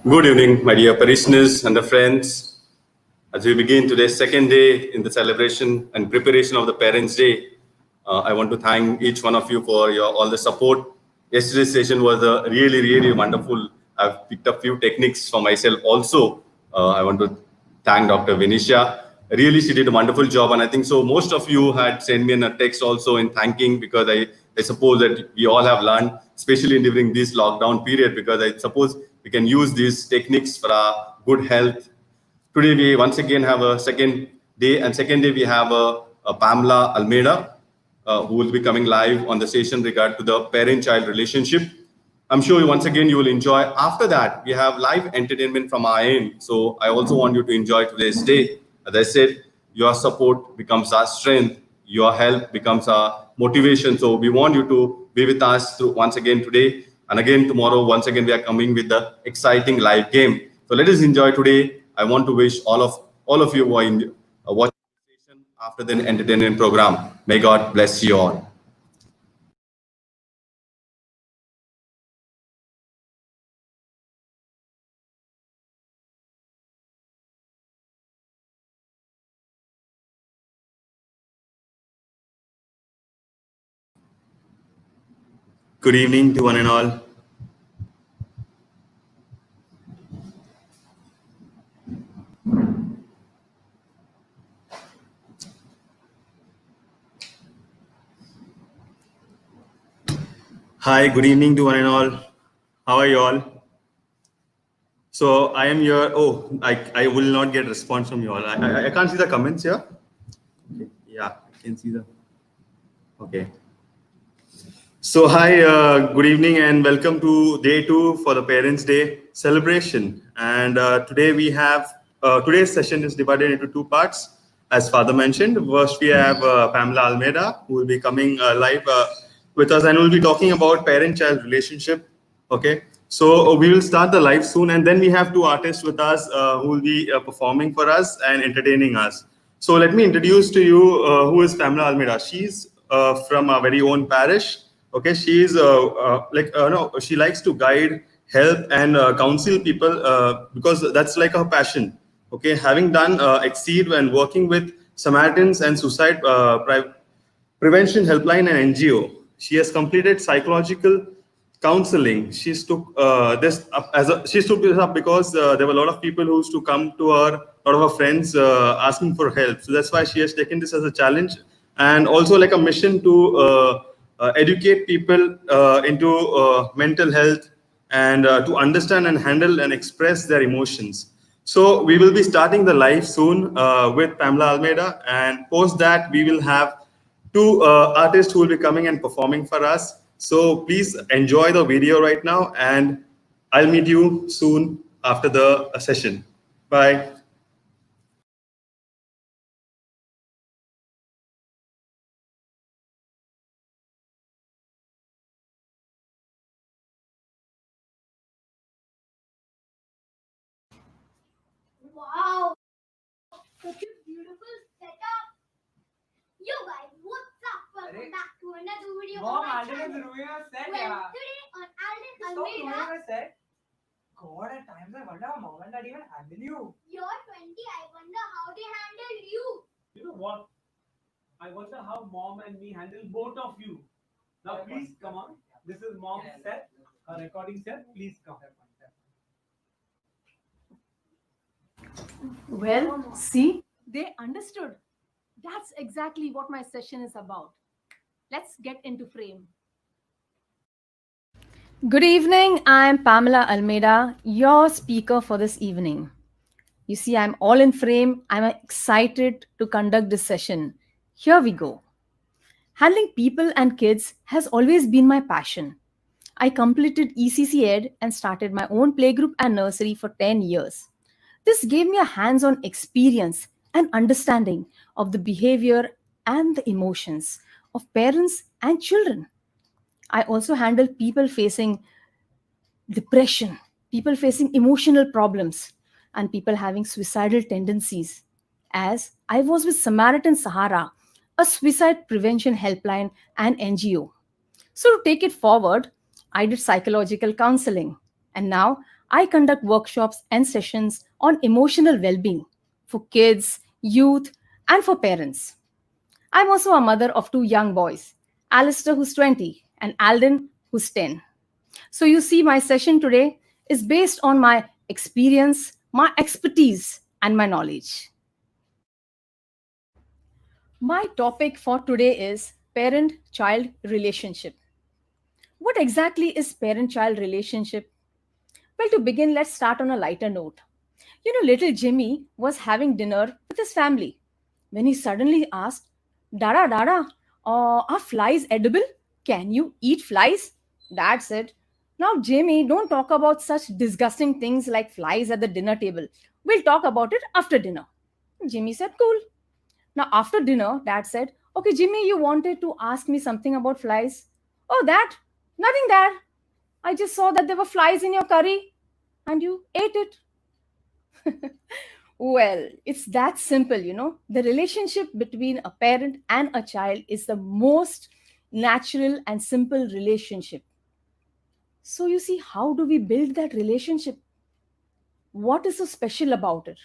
Good evening, my dear parishioners and the friends. As we begin today's second day in the celebration and preparation of the Parents' Day, I want to thank each one of you for your all the support. Yesterday's session was really wonderful. I've picked up few techniques for myself also. I want to thank Dr. Venetia. Really, she did a wonderful job, and I think so. Most of you had sent me a text also in thanking because I suppose that we all have learned, especially during this lockdown period, because I suppose we can use these techniques for our good health. Today we once again have a second day, and second day we have a Pamela Almeida, who will be coming live on the session regard to the parent-child relationship. I'm sure once again you will enjoy. After that, we have live entertainment from our end. So I also want you to enjoy today's day. As I said, your support becomes our strength. Your help becomes our motivation. So we want you to be with us once again today. And again tomorrow, once again, we are coming with the exciting live game. So let us enjoy today. I want to wish all of you who are watching the session after the entertainment program. May God bless you all. Good evening to one and all. Hi, good evening to one and all. How are you all? So I am your. Oh, I will not get response from you all. I can't see the comments here. Okay. Yeah, I can see the. Okay. So hi, good evening and welcome to day 2 for the Parents' Day celebration. And today we have today's session is divided into 2 parts. As Father mentioned, first we have Pamela Almeida, who will be coming live with us and will be talking about parent-child relationship. Okay, so we will start the live soon, and then we have 2 artists with us who will be performing for us and entertaining us. So let me introduce to you who is Pamela Almeida. She's from our very own parish. Okay, she's no, she likes to guide, help, and counsel people because that's like her passion. Okay, having done Exceed and working with Samaritans and Suicide Prevention Helpline and NGO, she has completed psychological counseling. She's took this up she took this up because there were a lot of people who used to come to her, a lot of her friends asking for help. So that's why she has taken this as a challenge and also like a mission to educate people into mental health and to understand and handle and express their emotions. So we will be starting the live soon with Pamela Almeida, and post that we will have 2 artists who will be coming and performing for us. So please enjoy the video right now, and I'll meet you soon after the session. Bye. Wow, such a beautiful setup. Yo guys, what's up? Welcome back to another video Mom, on my Alden is channel. ruining our set, Well, yeah. today on Alden Stop ruining Almeida, our set. God, at times I wonder how mom and dad even handle you. you're 20. I wonder how they handle you. You know what? I wonder how mom and me handle both of you. Now, please come on. This is mom's set, a recording set. Please come. Well, see, they understood. That's exactly what my session is about. Let's get into frame. Good evening. I'm Pamela Almeida, your speaker for this evening. You see, I'm all in frame. I'm excited to conduct this session. Here we go. Handling people and kids has always been my passion. I completed ECC Ed and started my own playgroup and nursery for 10 years. This gave me a hands on experience and understanding of the behavior and the emotions of parents and children. I also handle people facing depression, people facing emotional problems, and people having suicidal tendencies. As I was with Samaritan Sahara, a suicide prevention helpline and NGO. So, to take it forward, I did psychological counseling, and now I conduct workshops and sessions on emotional well being for kids, youth, and for parents. I'm also a mother of two young boys, Alistair, who's 20, and Alden, who's 10. So, you see, my session today is based on my experience, my expertise, and my knowledge. My topic for today is parent child relationship. What exactly is parent child relationship? Well, to begin, let's start on a lighter note. You know, little Jimmy was having dinner with his family when he suddenly asked, Dada, Dada, are flies edible? Can you eat flies? Dad said, Now, Jimmy, don't talk about such disgusting things like flies at the dinner table. We'll talk about it after dinner. Jimmy said, Cool. Now, after dinner, Dad said, Okay, Jimmy, you wanted to ask me something about flies. Oh, that? Nothing, Dad. I just saw that there were flies in your curry and you ate it. Well, it's that simple, you know. The relationship between a parent and a child is the most natural and simple relationship. So, you see, how do we build that relationship? What is so special about it?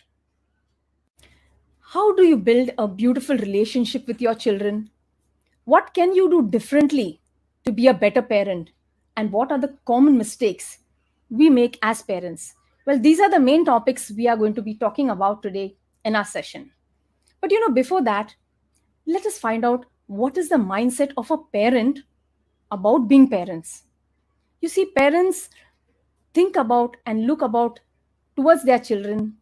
How do you build a beautiful relationship with your children? What can you do differently to be a better parent? And what are the common mistakes we make as parents? Well, these are the main topics we are going to be talking about today in our session. But you know, before that, let us find out what is the mindset of a parent about being parents. You see, parents think about and look about towards their children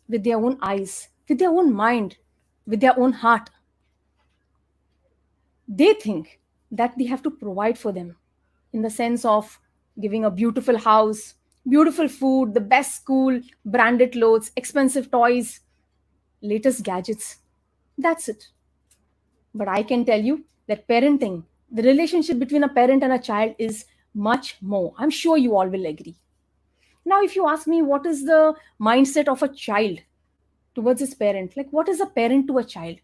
with their own eyes, with their own mind, with their own heart. They think that they have to provide for them in the sense of giving a beautiful house, beautiful food, the best school, branded clothes, expensive toys, latest gadgets. That's it. But I can tell you that parenting, the relationship between a parent and a child is much more. I'm sure you all will agree. Now, if you ask me what is the mindset of a child towards his parent, like what is a parent to a child?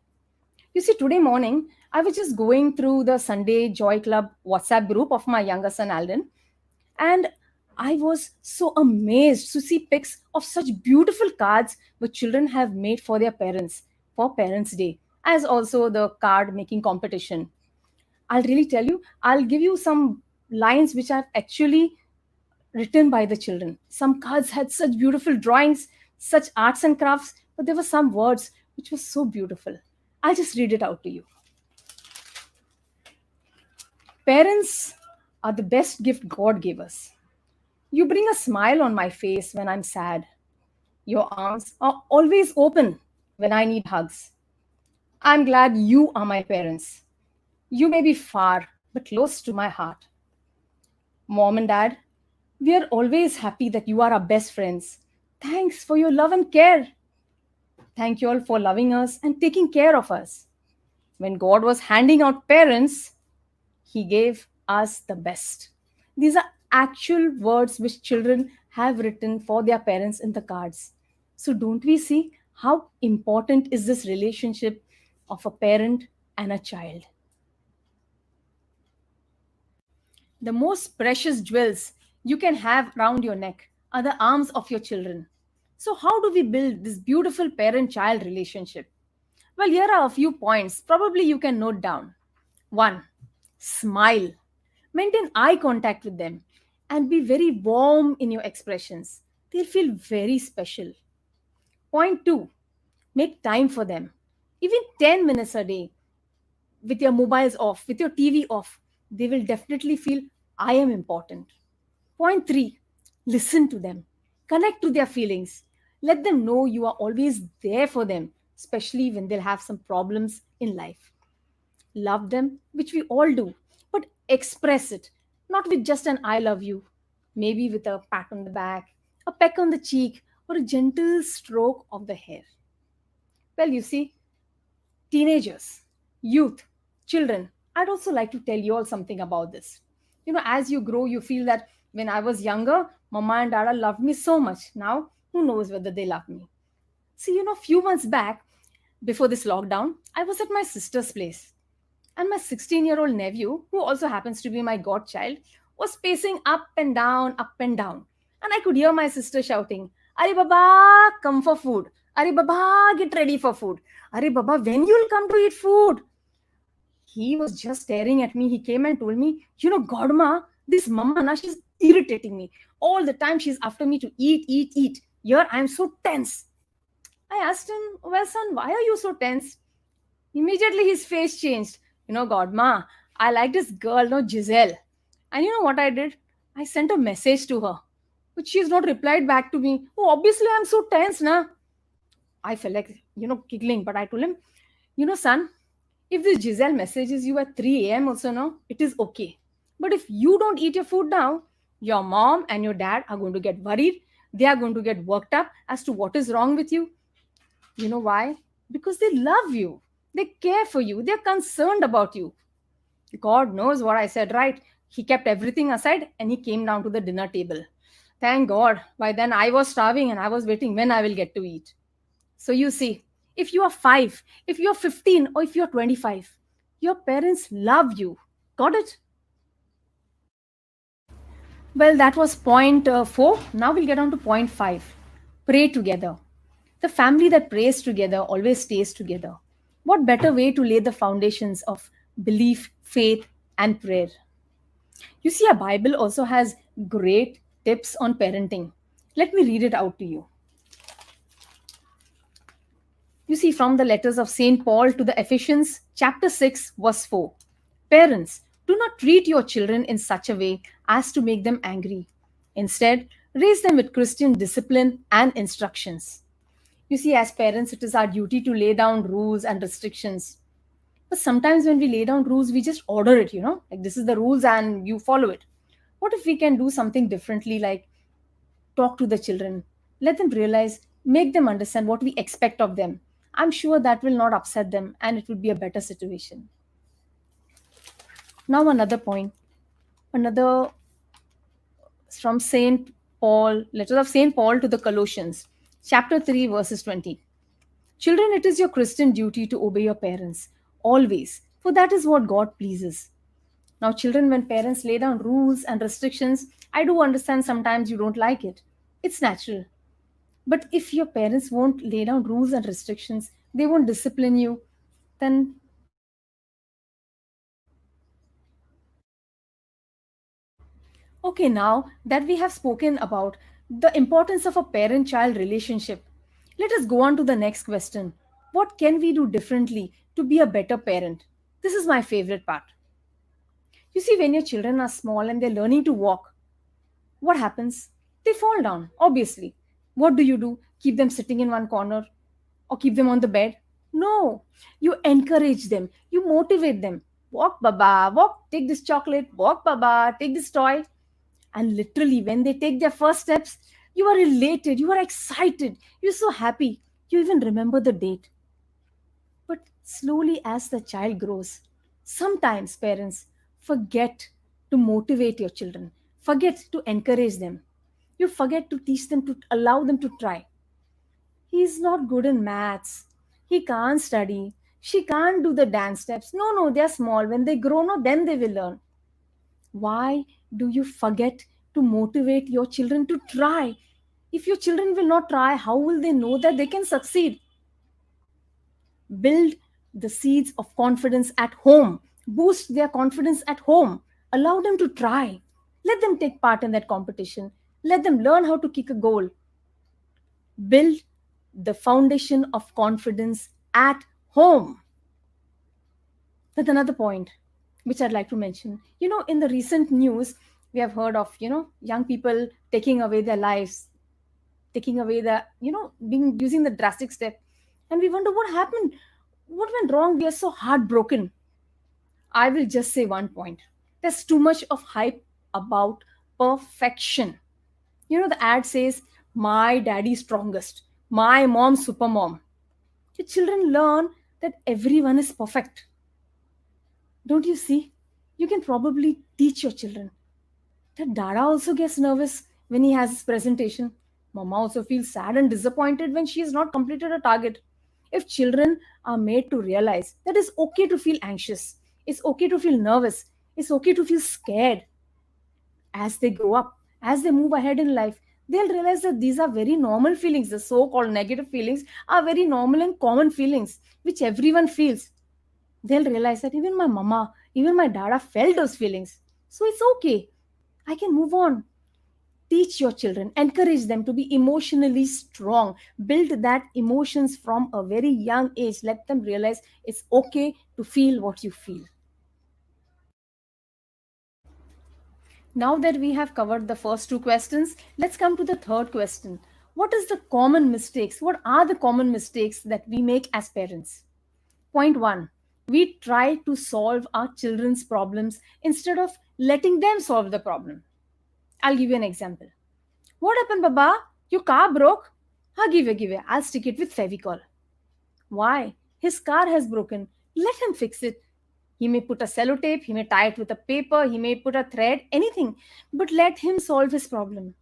You see, today morning, I was just going through the Sunday Joy Club WhatsApp group of my younger son, Alden, and I was so amazed to see pics of such beautiful cards which children have made for their parents for Parents' Day, as also the card making competition. I'll really tell you, I'll give you some lines which I've actually written by the children. Some cards had such beautiful drawings, such arts and crafts, but there were some words which were so beautiful. I'll just read it out to you. Parents are the best gift God gave us. You bring a smile on my face when I'm sad. Your arms are always open when I need hugs. I'm glad you are my parents. You may be far, but close to my heart. Mom and Dad, we are always happy that you are our best friends. Thanks for your love and care. Thank you all for loving us and taking care of us. When God was handing out parents, He gave us the best. These are actual words which children have written for their parents in the cards. So, don't we see how important is this relationship of a parent and a child? The most precious jewels you can have around your neck are the arms of your children. So, how do we build this beautiful parent child relationship? Well, here are a few points. Probably you can note down. 1. Smile. Maintain eye contact with them and be very warm in your expressions. They'll feel very special. Point 2. Make time for them. Even 10 minutes a day with your mobiles off, with your TV off, they will definitely feel I am important. Point 3. Listen to them. Connect to their feelings. Let them know you are always there for them, especially when they'll have some problems in life. Love them, which we all do, but express it, not with just an I love you, maybe with a pat on the back, a peck on the cheek, or a gentle stroke of the hair. Well, you see, teenagers, youth, children, I'd also like to tell you all something about this. You know, as you grow, you feel that when I was younger, mama and dada loved me so much. Now, who knows whether they love me? See, you know, few months back, before this lockdown, I was at my sister's place. And my 16-year-old nephew, who also happens to be my godchild, was pacing up and down, up and down. And I could hear my sister shouting, Are Baba, come for food. Are Baba, get ready for food. Are Baba, when you'll come to eat food? He was just staring at me. He came and told me, Godma, this mama, na, she's irritating me. All the time she's after me to eat, eat, eat. Here I'm so tense. I asked him, Well, son, why are you so tense? Immediately his face changed. Godma, I like this girl, no, Giselle. And you know what I did? I sent a message to her, but she's not replied back to me. Oh, obviously I'm so tense, na. I felt like, giggling, but I told him, son, if this Giselle messages you at 3 a.m. also now, it is okay. But if you don't eat your food now, your mom and your dad are going to get worried. They are going to get worked up as to what is wrong with you. You know why? Because they love you. They care for you. They're concerned about you. God knows what I said, right? He kept everything aside and he came down to the dinner table. Thank God. By then I was starving and I was waiting when I will get to eat. So you see, if you are 5, if you're 15, or if you're 25, your parents love you. Got it? Well, that was point 4. Now we'll get on to point 5. Pray together. The family that prays together always stays together. What better way to lay the foundations of belief, faith, and prayer? You see, a Bible also has great tips on parenting. Let me read it out to you. You see, from the letters of St. Paul to the Ephesians, chapter 6, verse 4. Parents, do not treat your children in such a way as to make them angry. Instead, raise them with Christian discipline and instructions. You see, as parents, it is our duty to lay down rules and restrictions. But sometimes when we lay down rules, we just order it, like this is the rules and you follow it. What if we can do something differently, like talk to the children, let them realize, make them understand what we expect of them? I'm sure that will not upset them and it will be a better situation. Now, another point, another from St. Paul, letters of St. Paul to the Colossians, chapter 3, verses 20. Children, it is your Christian duty to obey your parents, always, for that is what God pleases. Now, children, when parents lay down rules and restrictions, I do understand sometimes you don't like it. It's natural. But if your parents won't lay down rules and restrictions, they won't discipline you, then okay, now that we have spoken about the importance of a parent child relationship, let us go on to the next question. What can we do differently to be a better parent? This is my favorite part. You see, when your children are small and they're learning to walk, what happens? They fall down, obviously. What do? Keep them sitting in one corner or keep them on the bed? No. You encourage them, you motivate them. Walk, Baba, walk, take this chocolate, walk, Baba, take this toy. And literally, when they take their first steps, you are elated, you are excited, you're so happy. You even remember the date. But slowly, as the child grows, sometimes parents forget to motivate your children, forget to encourage them. You forget to teach them, to allow them to try. He's not good in maths. He can't study. She can't do the dance steps. No, no, they're small. When they grow, no, then they will learn. Why do you forget to motivate your children to try? If your children will not try, how will they know that they can succeed? Build the seeds of confidence at home. Boost their confidence at home. Allow them to try. Let them take part in that competition. Let them learn how to kick a goal. Build the foundation of confidence at home. That's another point which I'd like to mention. In the recent news, we have heard of, young people taking away their lives, taking away the, being using the drastic step. And we wonder what happened, what went wrong. We are so heartbroken. I will just say one point. There's too much of hype about perfection. The ad says, my daddy strongest, my mom super mom. Your children learn that everyone is perfect. Don't you see? You can probably teach your children that Dada also gets nervous when he has his presentation. Mama also feels sad and disappointed when she has not completed a target. If children are made to realize that it's okay to feel anxious, it's okay to feel nervous, it's okay to feel scared, as they grow up, as they move ahead in life, they'll realize that these are very normal feelings. The so called negative feelings are very normal and common feelings which everyone feels. They'll realize that even my mama, even my dada felt those feelings. So it's okay. I can move on. Teach your children, encourage them to be emotionally strong. Build that emotions from a very young age. Let them realize it's okay to feel what you feel. Now that we have covered the first two questions, let's come to the third question. What is the common mistakes? What are the common mistakes that we make as parents? Point one, we try to solve our children's problems instead of letting them solve the problem. I'll give you an example. What happened, Baba? Your car broke? Give it. I'll stick it with Fevicol. Why? His car has broken. Let him fix it. He may put a sellotape, he may tie it with a paper, he may put a thread, anything. But let him solve his problem.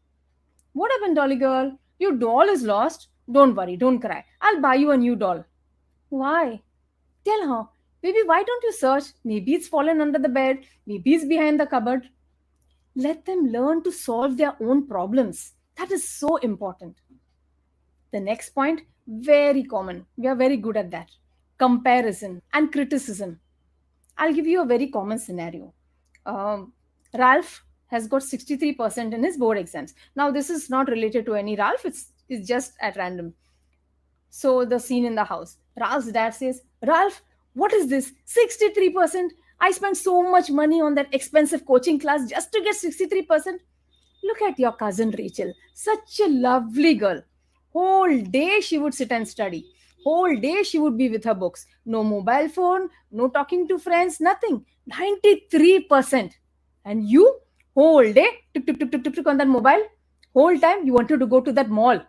What happened, dolly girl? Your doll is lost. Don't worry, don't cry. I'll buy you a new doll. Why? Tell her, baby, why don't you search? Maybe it's fallen under the bed, maybe it's behind the cupboard. Let them learn to solve their own problems. That is so important. The next point, very common. We are very good at that. Comparison and criticism. I'll give you a very common scenario. Ralph has got 63% in his board exams. Now, this is not related to any Ralph, it's just at random. So, the scene in the house. Ralph's dad says, Ralph, what is this? 63%? I spent so much money on that expensive coaching class just to get 63%. Look at your cousin Rachel, such a lovely girl. Whole day she would sit and study. Whole day she would be with her books. No mobile phone, no talking to friends, nothing. 93%. And you, whole day, tuk on that mobile. Whole time you wanted to go to that mall.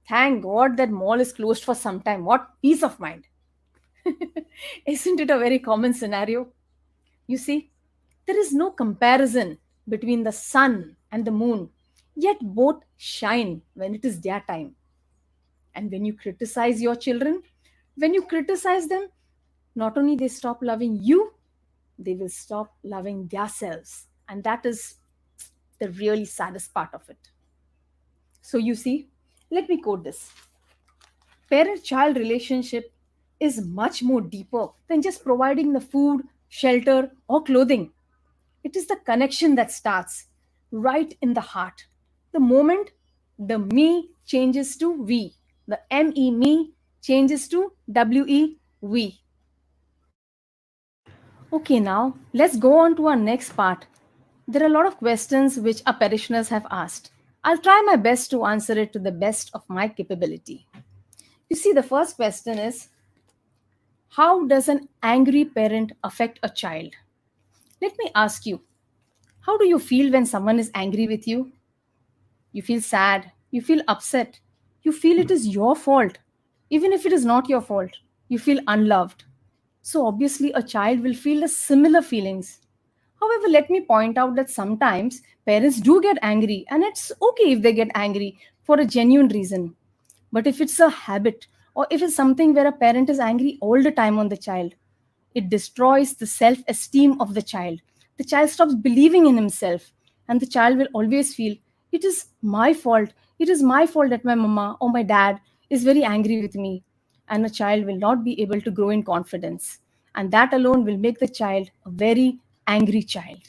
Thank God that mall is closed for some time. What peace of mind. Isn't it a very common scenario? You see, there is no comparison between the sun and the moon, yet both shine when it is their time. And when you criticize your children, when you criticize them, not only they stop loving you, they will stop loving themselves. And that is the really saddest part of it. So you see, let me quote this. Parent-child relationship is much more deeper than just providing the food, shelter, or clothing. It is the connection that starts right in the heart. The moment the me changes to we, the me me changes to we. Okay, now let's go on to our next part. There are a lot of questions which our parishioners have asked. I'll try my best to answer it to the best of my capability. You see, the first question is, how does an angry parent affect a child? Let me ask you, how do you feel when someone is angry with you? You feel sad, you feel upset, you feel it is your fault. Even if it is not your fault, you feel unloved. So, obviously, a child will feel the similar feelings. However, let me point out that sometimes parents do get angry, and it's okay if they get angry for a genuine reason. But if it's a habit, or if it's something where a parent is angry all the time on the child, it destroys the self esteem of the child. The child stops believing in himself, and the child will always feel it is my fault. It is my fault that my mama or my dad is very angry with me. And a child will not be able to grow in confidence. And that alone will make the child a very angry child.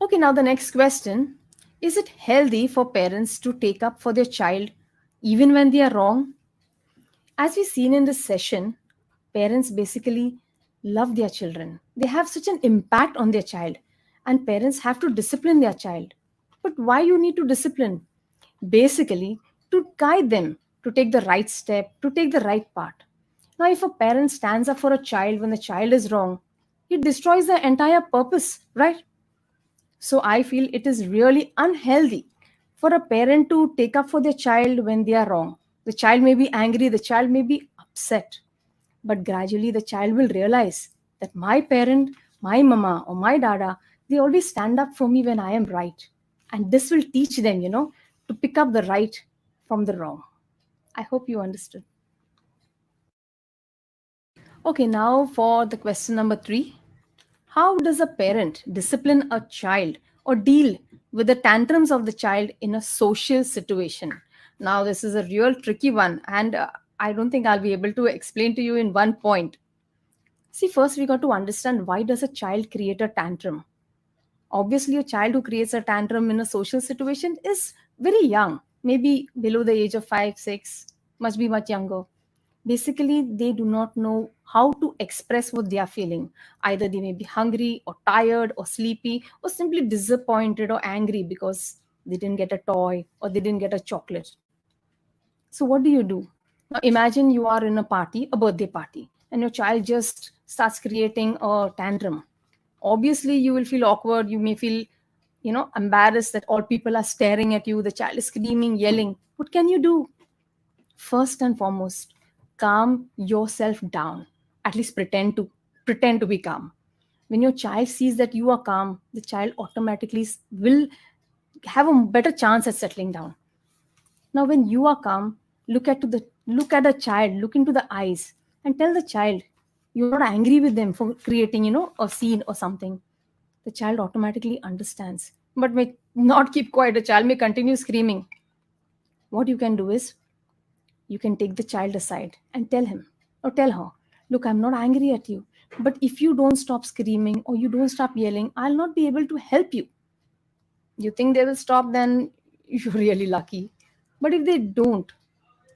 Okay, now the next question. Is it healthy for parents to take up for their child even when they are wrong? As we've seen in this session, parents basically love their children. They have such an impact on their child, and parents have to discipline their child. But why you need to discipline? Basically, to guide them to take the right step, to take the right part. Now, if a parent stands up for a child when the child is wrong, it destroys the entire purpose, right? So I feel it is really unhealthy for a parent to take up for their child when they are wrong. The child may be angry, the child may be upset, but gradually the child will realize that my parent, my mama, or my dada, they always stand up for me when I am right. And this will teach them, to pick up the right from the wrong. I hope you understood. Okay, now for the question number 3. How does a parent discipline a child or deal with the tantrums of the child in a social situation? Now, this is a real tricky one, and I don't think I'll be able to explain to you in one point. See, first we got to understand, why does a child create a tantrum? Obviously, a child who creates a tantrum in a social situation is very young, maybe below the age of 5, 6, must be much younger. Basically, they do not know how to express what they are feeling. Either they may be hungry or tired or sleepy or simply disappointed or angry because they didn't get a toy or they didn't get a chocolate. So, what do you do? Now, imagine you are in a party, a birthday party, and your child just starts creating a tantrum. Obviously, you will feel awkward. You may feel, embarrassed that all people are staring at you. The child is screaming, yelling. What can you do? First and foremost, calm yourself down. At least pretend to be calm. When your child sees that you are calm, the child automatically will have a better chance at settling down. Now, when you are calm, look at the child, look into the eyes, and tell the child you're not angry with them for creating, a scene or something. The child automatically understands, but may not keep quiet. The child may continue screaming. What you can do is, you can take the child aside and tell him or tell her, look, I'm not angry at you, but if you don't stop screaming or you don't stop yelling, I'll not be able to help you. You think they will stop, then you're really lucky. But if they don't,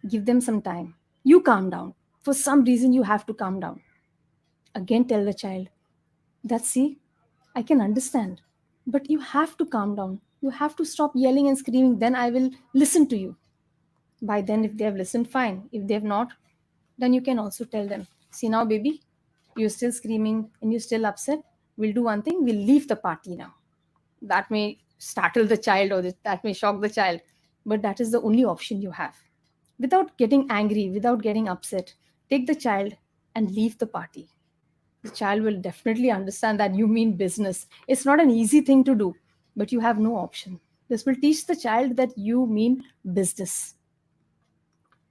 give them some time. You calm down. For some reason, you have to calm down. Again, tell the child that, see, I can understand, but you have to calm down. You have to stop yelling and screaming, then I will listen to you. By then, if they have listened, fine. If they have not, then you can also tell them, see now, baby, you're still screaming and you're still upset. We'll do one thing, we'll leave the party now. That may startle the child or that may shock the child, but that is the only option you have. Without getting angry, without getting upset, take the child and leave the party. The child will definitely understand that you mean business. It's not an easy thing to do, but you have no option. This will teach the child that you mean business.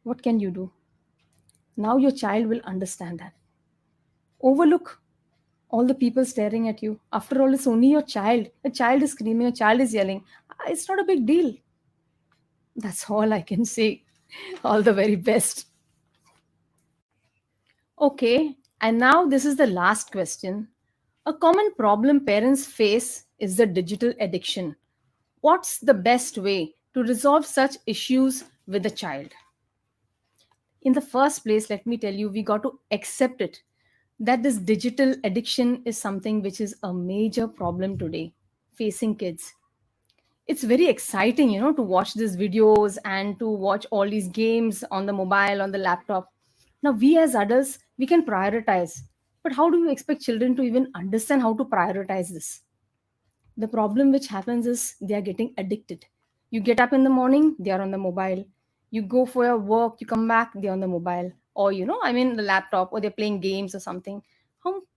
What can you do? Now your child will understand that. Overlook all the people staring at you. After all, it's only your child. A child is screaming, a child is yelling. It's not a big deal. That's all I can say. All the very best. Okay, and now this is the last question. A common problem parents face is the digital addiction. What's the best way to resolve such issues with the child? In the first place, let me tell you, we got to accept it, that this digital addiction is something which is a major problem today facing kids. It's very exciting, to watch these videos and to watch all these games on the mobile, on the laptop. Now, we as adults, we can prioritize. But how do you expect children to even understand how to prioritize this? The problem which happens is they are getting addicted. You get up in the morning, they are on the mobile. You go for your work, you come back, they're on the mobile. Or, the laptop, or they're playing games or something.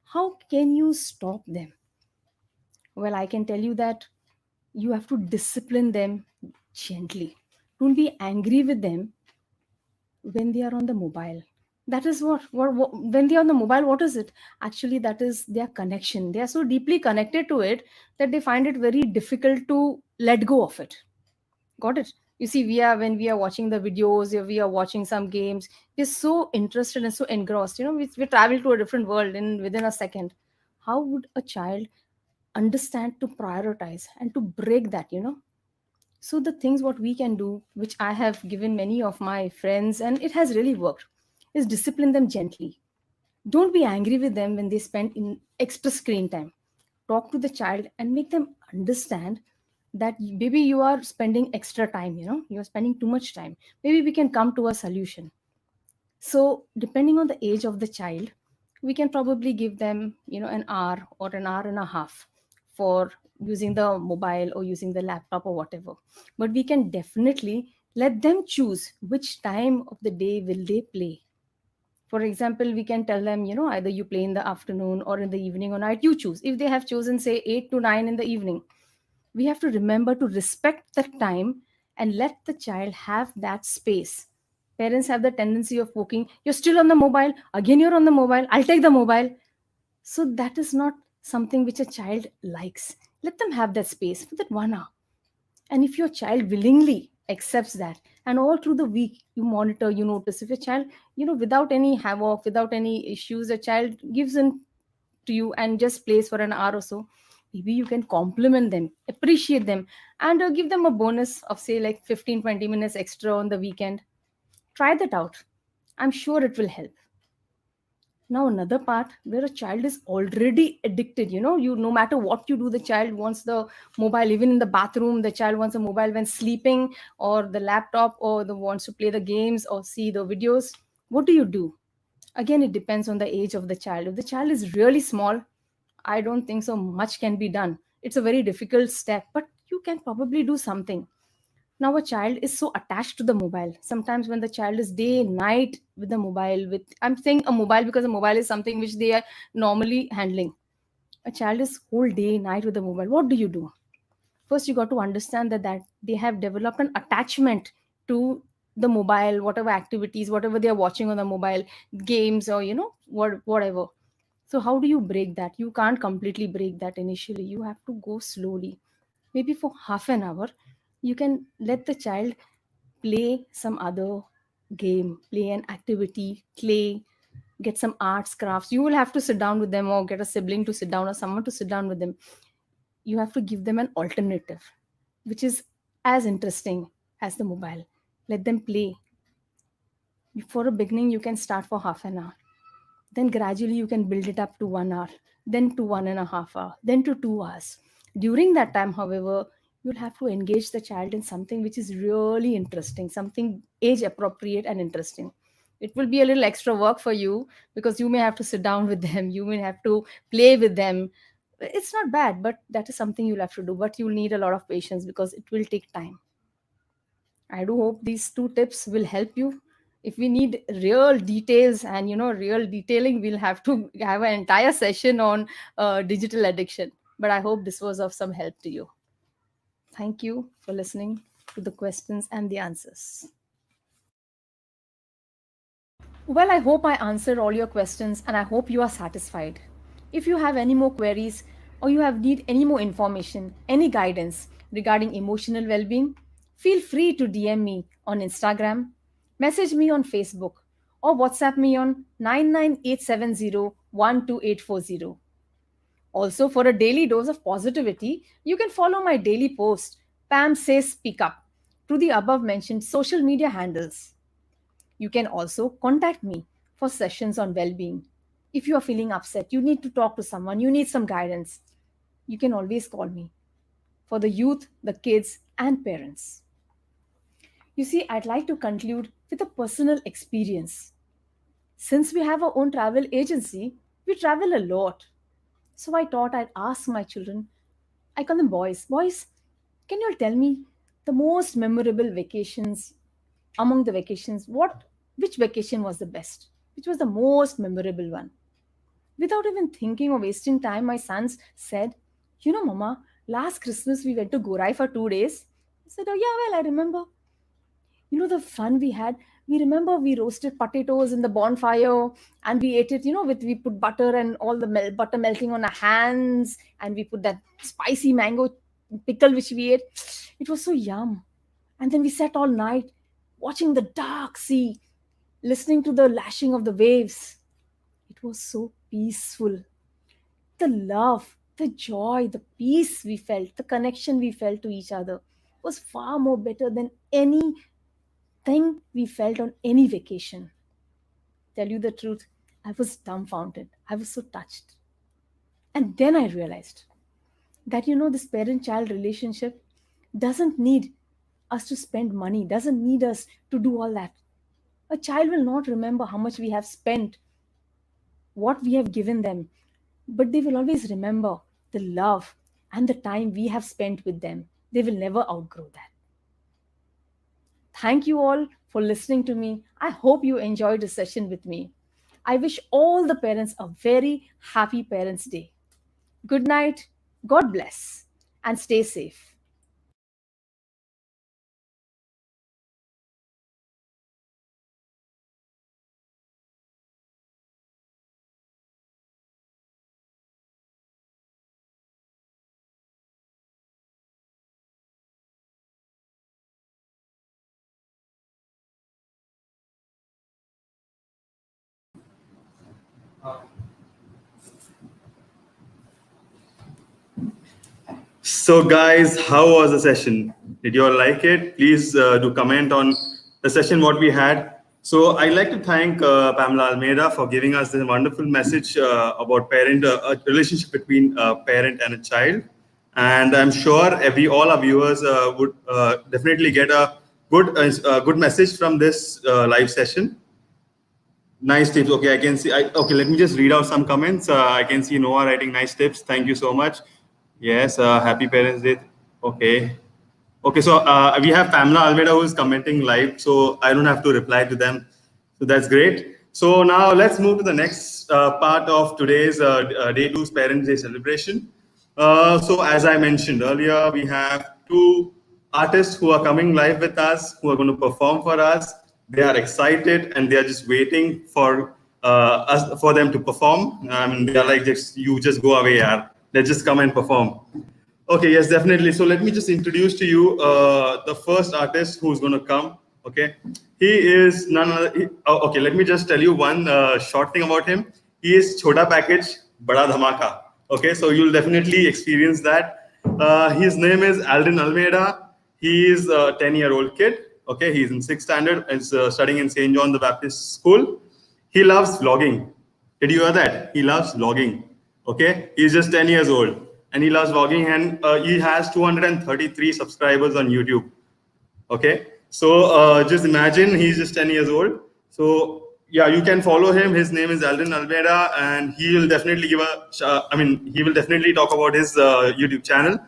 How can you stop them? Well, I can tell you that you have to discipline them gently. Don't be angry with them when they are on the mobile. That is what when they are on the mobile, what is it? Actually, that is their connection. They are so deeply connected to it that they find it very difficult to let go of it. Got it? You see, when we are watching the videos, or we are watching some games, we're so interested and so engrossed. We travel to a different world in within a second. How would a child understand to prioritize and to break that? So the things what we can do, which I have given many of my friends and it has really worked, is discipline them gently. Don't be angry with them when they spend in extra screen time. Talk to the child and make them understand that maybe you are spending extra time, you are spending too much time. Maybe we can come to a solution. So depending on the age of the child, we can probably give them, an hour or an hour and a half for using the mobile or using the laptop or whatever. But we can definitely let them choose which time of the day will they play. For example, we can tell them, either you play in the afternoon or in the evening or night, you choose. If they have chosen, say, 8 to 9 in the evening, we have to remember to respect that time and let the child have that space. Parents have the tendency of poking, you're still on the mobile, again you're on the mobile, I'll take the mobile. So that is not something which a child likes. Let them have that space for that 1 hour. And if your child willingly accepts that, and all through the week you monitor, you notice if your child, without any havoc, without any issues, a child gives in to you and just plays for an hour or so, maybe you can compliment them, appreciate them, and give them a bonus of, say, like 15-20 minutes extra on the weekend. Try that out. I'm sure it will help. Now another part where a child is already addicted, you, no matter what you do, the child wants the mobile. Even in the bathroom, the child wants a mobile when sleeping, or the laptop, or the wants to play the games or see the videos. What do you do? Again, it depends on the age of the child. If the child is really small, I don't think so much can be done. It's a very difficult step, but you can probably do something. Now a child is so attached to the mobile. Sometimes when the child is day night with the mobile, with, I'm saying a mobile because a mobile is something which they are normally handling. A child is whole day night with the mobile. What do you do? First, you got to understand that they have developed an attachment to the mobile, whatever activities, whatever they are watching on the mobile, games, or whatever. So how do you break that? You can't completely break that initially. You have to go slowly. Maybe for half an hour, you can let the child play some other game, play an activity, play, get some arts, crafts. You will have to sit down with them, or get a sibling to sit down, or someone to sit down with them. You have to give them an alternative, which is as interesting as the mobile. Let them play. For a beginning, you can start for half an hour. Then gradually you can build it up to 1 hour, then to 1.5 hours, then to 2 hours. During that time, however, you'll have to engage the child in something which is really interesting, something age appropriate and interesting. It will be a little extra work for you, because you may have to sit down with them, you may have to play with them. It's not bad, but that is something you'll have to do. But you'll need a lot of patience because it will take time. I do hope these two tips will help you. If we need real details and real detailing, we'll have to have an entire session on digital addiction. But I hope this was of some help to you. Thank you for listening to the questions and the answers. Well, I hope I answered all your questions and I hope you are satisfied. If you have any more queries, or you have need any more information, any guidance regarding emotional well-being, feel free to DM me on Instagram, message me on Facebook, or WhatsApp me on 99870 Also, for a daily dose of positivity, you can follow my daily post, Pam Says Speak Up, to the above mentioned social media handles. You can also contact me for sessions on well being. If you are feeling upset, you need to talk to someone, you need some guidance, you can always call me, for the youth, the kids, and parents. You see, I'd like to conclude with a personal experience. Since we have our own travel agency, we travel a lot. So I thought I'd ask my children, I call them boys, boys, can you all tell me the most memorable vacations, among the vacations, which vacation was the best? Which was the most memorable one? Without even thinking or wasting time, my sons said, Mama, last Christmas we went to Gorai for 2 days. I said, oh, yeah, well, I remember. The fun we had. We remember we roasted potatoes in the bonfire, and we ate it, we put butter and all the butter melting on our hands, and we put that spicy mango pickle which we ate. It was so yum. And then we sat all night watching the dark sea, listening to the lashing of the waves. It was so peaceful. The love, the joy, the peace we felt, the connection we felt to each other was far more better than anything we felt on any vacation. Tell you the truth, I was dumbfounded. I was so touched. And then I realized that, this parent child relationship doesn't need us to spend money, doesn't need us to do all that. A child will not remember how much we have spent, what we have given them, but they will always remember the love and the time we have spent with them. They will never outgrow that. Thank you all for listening to me. I hope you enjoyed the session with me. I wish all the parents a very happy Parents' Day. Good night, God bless, and stay safe. So, guys, how was the session? Did you all like it? Please do comment on the session what we had. So, I'd like to thank Pamela Almeida for giving us this wonderful message about parent, a relationship between a parent and a child. And I'm sure all our viewers would definitely get a good message from this live session. Nice tips. Okay, I can see. Okay, let me just read out some comments. I can see Noah writing nice tips. Thank you so much. Yes, happy Parents Day. Okay. Okay, so we have Pamela Almeida who is commenting live, so I don't have to reply to them. So that's great. So now let's move to the next part of today's Day 2's Parents Day celebration. So as I mentioned earlier, we have two artists who are coming live with us, who are going to perform for us. They are excited and they are just waiting for us for them to perform. I mean, they are like, just go away, yaar. Let's just come and perform. Okay, yes, definitely. So let me just introduce to you the first artist who's going to come. Okay, he is none other. Okay, let me just tell you one short thing about him. He is Chota Package, Bada Dhamaka. Okay, so you'll definitely experience that. His name is Alden Almeida. He is a 10-year-old kid. Okay, he's in 6th standard and studying in St. John the Baptist School. He loves vlogging. Did you hear that? He loves vlogging. Okay, he's just 10 years old and he loves vlogging, and he has 233 subscribers on YouTube. Okay, so just imagine he's just 10 years old. So yeah, you can follow him. His name is Alden Almeida, and he will definitely he will definitely talk about his YouTube channel.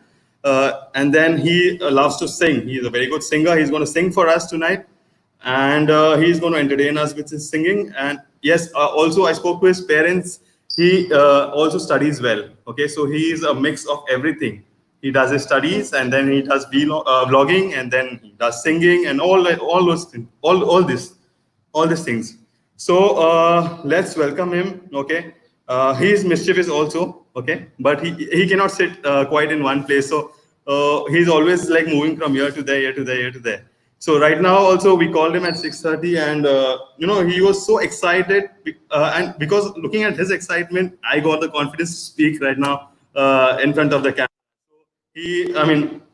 And then he loves to sing. He's a very good singer. He's going to sing for us tonight, and he's going to entertain us with his singing. And yes, also I spoke to his parents. He also studies well. Okay, so he is a mix of everything. He does his studies, and then he does vlogging, and then he does singing, and all those things, all these things. So let's welcome him. Okay, he is mischievous also. Okay, but he cannot sit quite in one place. So he's always like moving from here to there, here to there, here to there. So right now also we called him at 6:30, and he was so excited, and because looking at his excitement, I got the confidence to speak right now in front of the camera.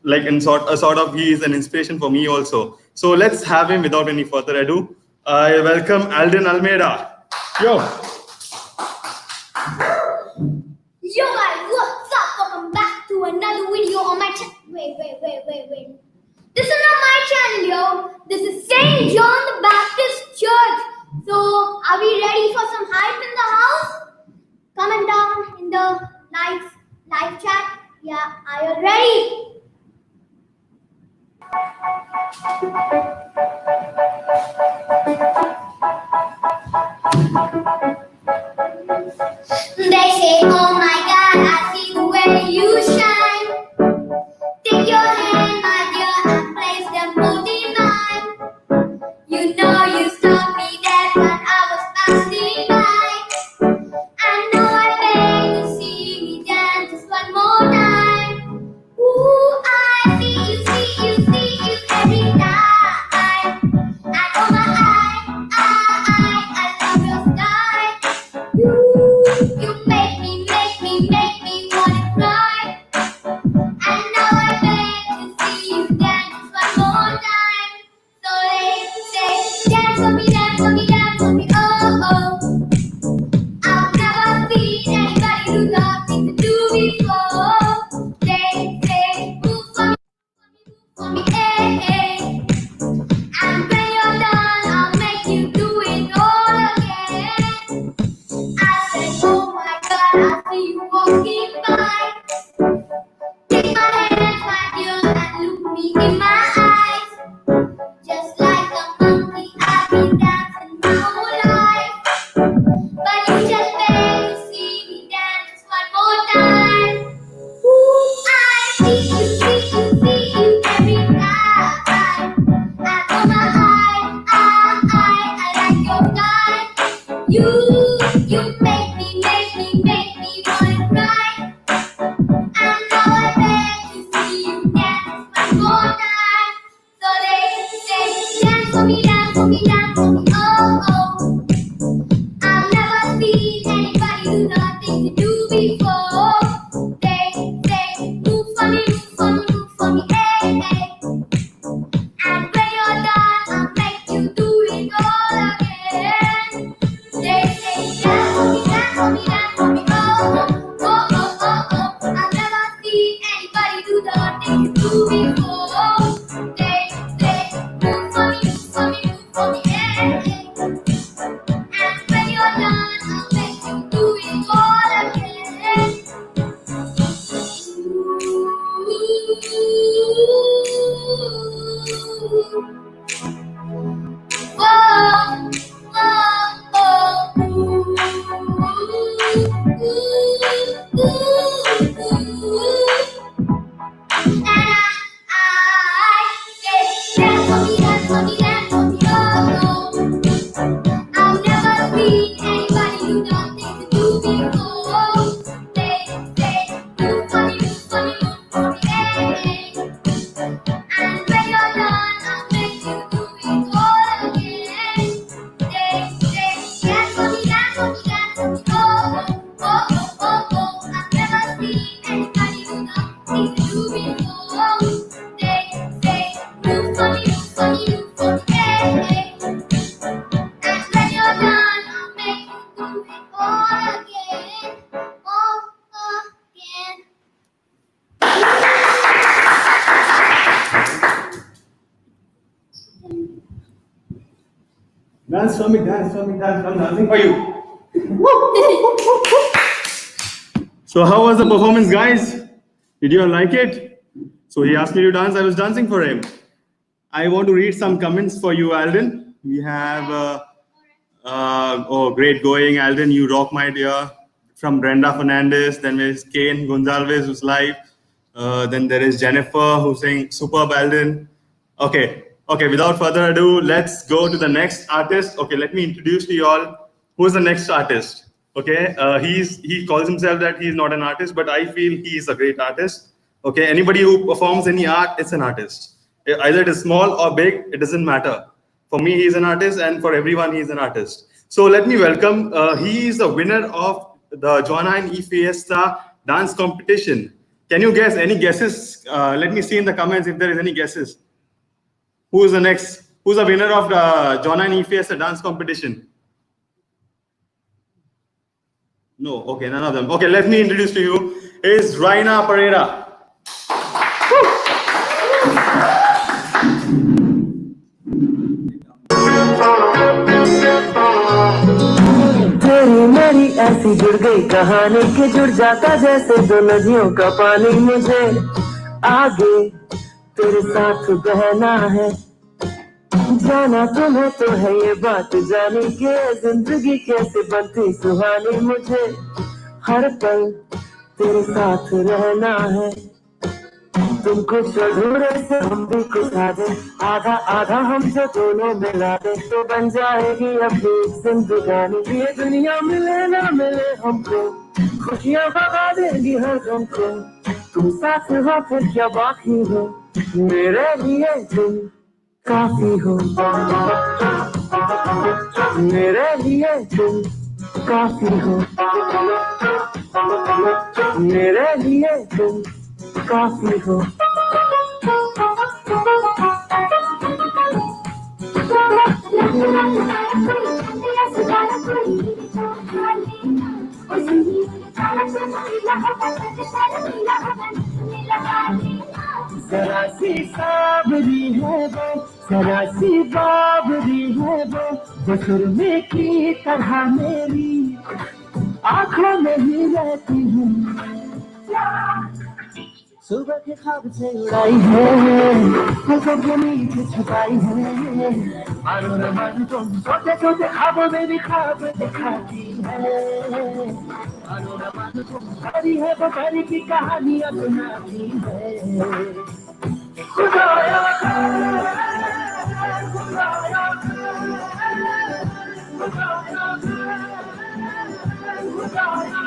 Like in sort of, he is an inspiration for me also. So let's have him without any further ado. I welcome Alden Almeida. Yo. Yo guys, what's up? Welcome back to another video on my channel. Wait. This is not my channel, yo. This is St. John the Baptist Church. So, are we ready for some hype in the house? Comment down in the live chat. Yeah, are you ready? They say, oh my God, I see the way you shine. Take your hand, my dear, and place them both in mine. You know you stopped me dead when I was passing by. I know I beg to see me dance just one more time. Ooh, I see you every time. You funny, you funny, you funny, hey. And when you're done, I'll make you do it all again, all again. Dance for me, dance for me, dance. I'm dancing for you. So how was the performance, guys? Did you all like it? So he asked me to dance. I was dancing for him. I want to read some comments for you, Alden. We have, oh, great going, Alden. You rock, my dear. From Brenda Fernandez. Then there's Kane Gonzalez, who's live. Then there is Jennifer, who's saying, superb, Alden. Okay, okay. Without further ado, let's go to the next artist. Okay, let me introduce to you all who's the next artist. Okay, he calls himself that he's not an artist, but I feel he's a great artist. Okay, anybody who performs any art, it's an artist. Either it is small or big, it doesn't matter. For me, he's an artist, and for everyone, he's an artist. So let me welcome. He is the winner of the Joanna and E Fiesta dance competition. Can you guess? Any guesses? Let me see in the comments if there is any guesses. Who is the next? Who's the winner of the Joanna and E Fiesta dance competition? No. Okay, none of them. Okay, let me introduce to you is Raina Pereira. तेरी मेरी ऐसी जुड़ गई कहानी कि जुड़ जाता जैसे दो नदियों का पानी मुझे आगे तेरे साथ बहना है जाना तुम्हें तो है ये बात जानी के जिंदगी कैसे बनती सुहानी मुझे हर पल तेरे साथ रहना है तुम कुछ अधूरे से हम भी कुछ आधे आधा आधा हम जो दोनों मिला दे तो बन जाएगी अपनी जिंदगानी ये दुनिया मिले ना मिले हमको खुशियाँ बगा देंगी हर गम को तुम साथ हो फिर क्या बाकी हो मेरे लिए तुम काफी हो मेरे लिए तुम काफी हो मेरे लिए तुम काफी हो जरा सी साबरी है वो जरा सी बाबरी है वो सुरमे की तरह मेरी आँखों में ही रहती हूँ सुबह के ख्वाब से उड़ाई है कभी नीचे छुपाई है मानो न मानो तुम सोते सोते ख्वाबों में भी ख्वाब दिखाती है मानो न मानो तुम सारी है बखारी की कहानियां सुनाती है खुदाया खुदाया खुदाया खुदाया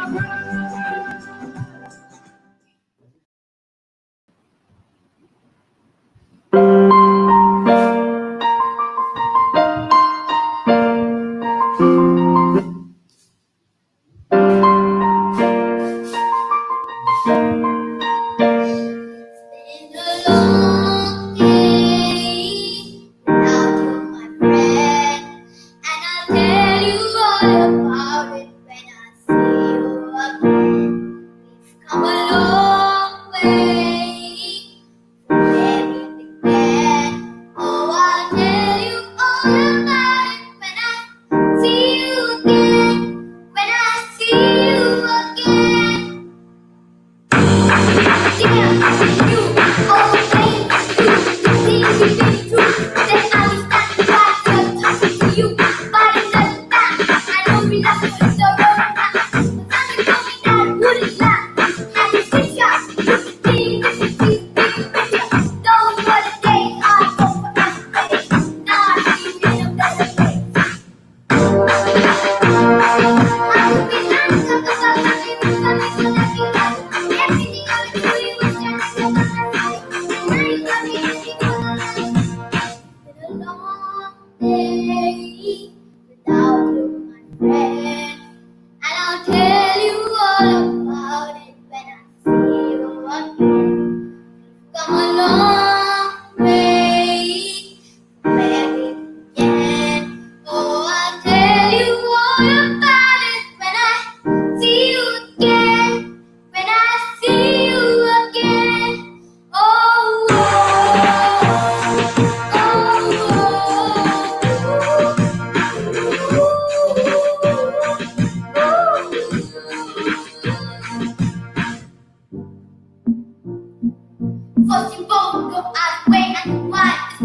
Been a long day.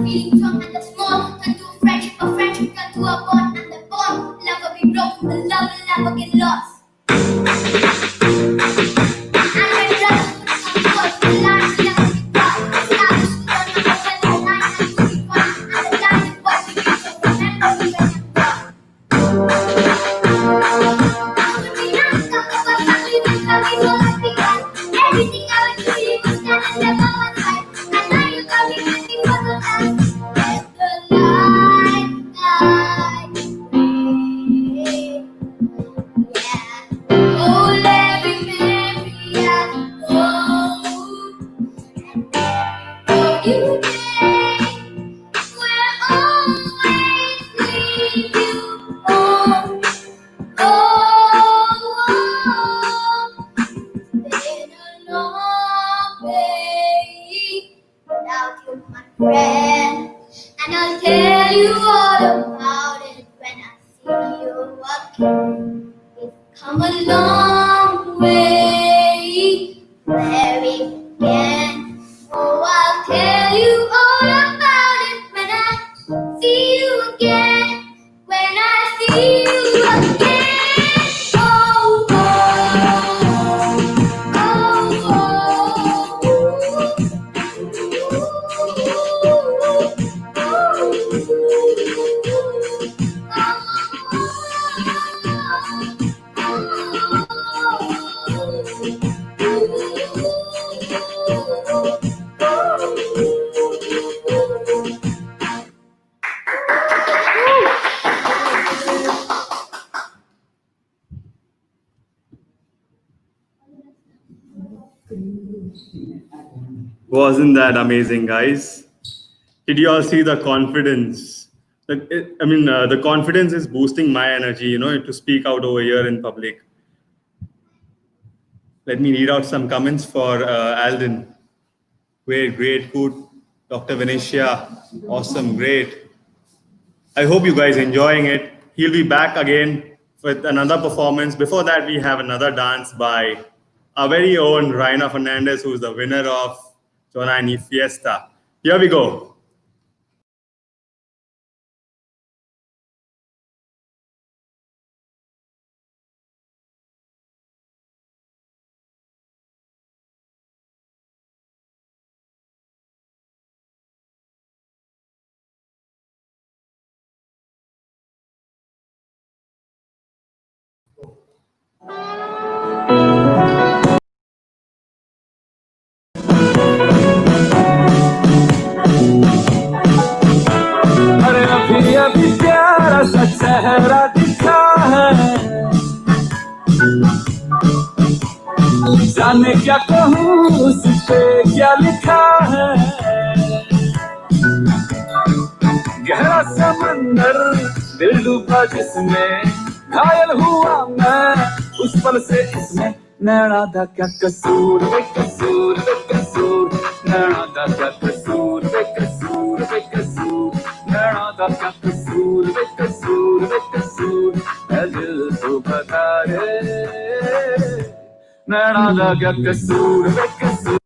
feeling strong and the small turn to a friendship turn to a bond, and the bond love will be broken, the love will never get lost. And when brothers become close, the line will never be crossed. Establish the one number when the line has to be crossed, and the line is what we reach, so remember me when I'm gone. Everything I would do, you would stand and step on my side. And now you got me waiting for the last. Let the light guide me. Yeah. Oh, let me marry and oh, you take. We'll always leave you. Oh, been a long way without you, my friend. And I'll tell you all about it when I see you again. We've come a long way, where we began. Oh, I'll tell you all about it when I see you again. When I see you again. Oh, Wasn't that amazing, guys? Did you all see the confidence? The confidence is boosting my energy, to speak out over here in public. Let me read out some comments for Alden. Great, good. Dr. Venetia, awesome, great. I hope you guys enjoying it. He'll be back again with another performance. Before that, we have another dance by our very own Raina Fernandez, who is the winner of Jonaini Fiesta. Here we go. अरे अभी अभी प्यारा सा चेहरा दिखा है, जाने क्या कहूँ उस पे क्या लिखा है। गहरा समंदर दिल डूबा जिसमें, घायल हुआ मैं उस पल से इसमें। नैना दा क्या कसूर, बेकसूर बेकसूर, नैना दा क्या कसूर, बेकसूर बेकसूर, नैना दा क्या कसूर, बेकसूर बेकसूर, है दिल तो बता रे, नैना दा क्या कसूर, बेकसूर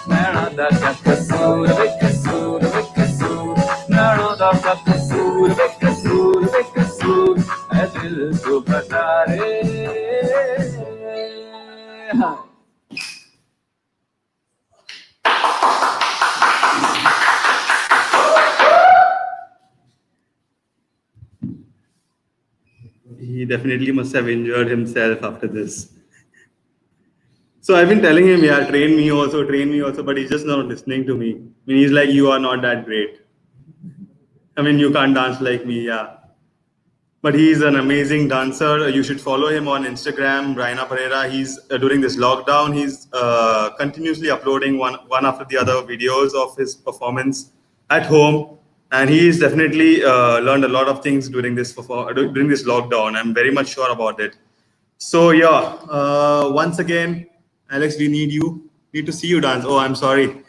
नैना दा क्या कसूर, बेकसूर बेकसूर, नैना दा क्या कसूर, बेकसूर बेकसूर, है दिल तो बता रे। He definitely must have injured himself after this. So I've been telling him, yeah, train me also, but he's just not listening to me. I mean, he's like, you are not that great. I mean, you can't dance like me, yeah. But he's an amazing dancer. You should follow him on Instagram, Raina Pereira. He's during this lockdown, he's continuously uploading one after the other videos of his performance at home, and he's definitely learned a lot of things during this lockdown. I'm very much sure about it. So yeah, once again, Alex, we need you. Need to see you dance. Oh, I'm sorry.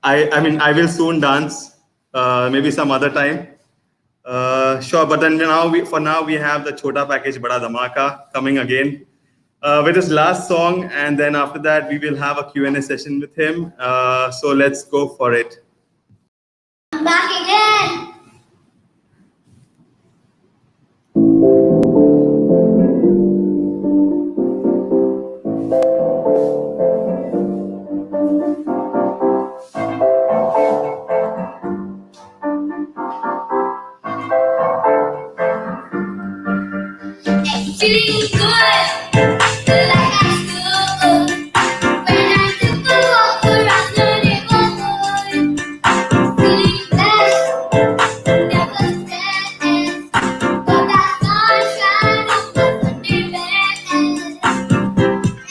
I mean, I will soon dance. Maybe some other time. Sure, but then for now we have the Chota package Bada Dhamaka coming again with his last song, and then after that we will have a Q&A session with him. So let's go for it. back again. Feeling good, like I should. When I took a walk around the neighborhood, feeling blessed, never stressed. Got that sunshine on my Sunday best.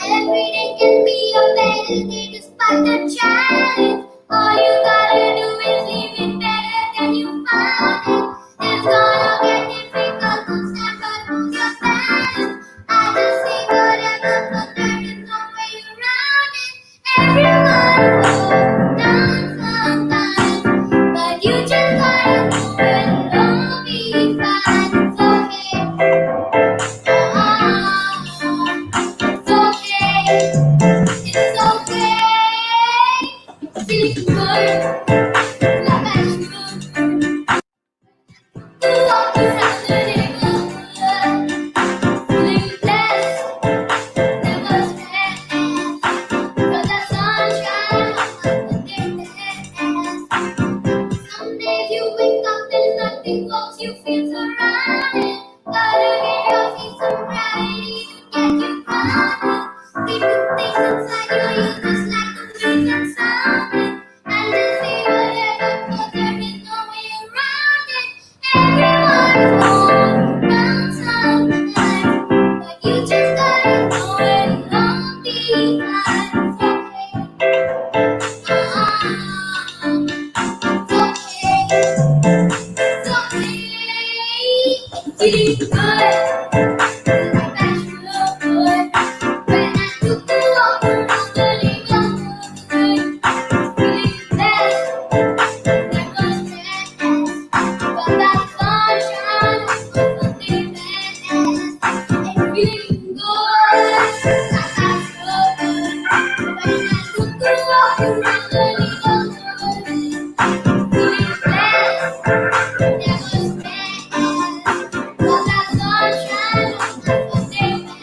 Every day can be a better day despite the challenge. All you gotta do is leave it better than you found it. It's gonna get difficult, don't stand but hold your balance. I just say whatever, but there is no way around it. Everyone falls down sometimes, but you just gotta know it'll all be fine. It's okay. It's okay. It's okay. Feeling good, like I should. Walk around the neighborhood, feeling blessed, never stressed. Got that sunshine on my Sunday best. Some days you wake up and nothing goes, you feel surrounded. Gotta give your feet some gravity to get you grounded. Keep the things inside your ears just like the winds and sounding. And they say whatever, but there is no way around it. Everyone falls down sometimes, but you just gotta know it'll all be fine. It's okay. Feeling good, like I should. When I took a walk around the neighborhood, feeling blessed, never stressed. Got that sunshine on my Sunday best. And feeling good, like I should. When I took a walk around the neighborhood, feeling blessed, never stressed. Got that sunshine on my Sunday best.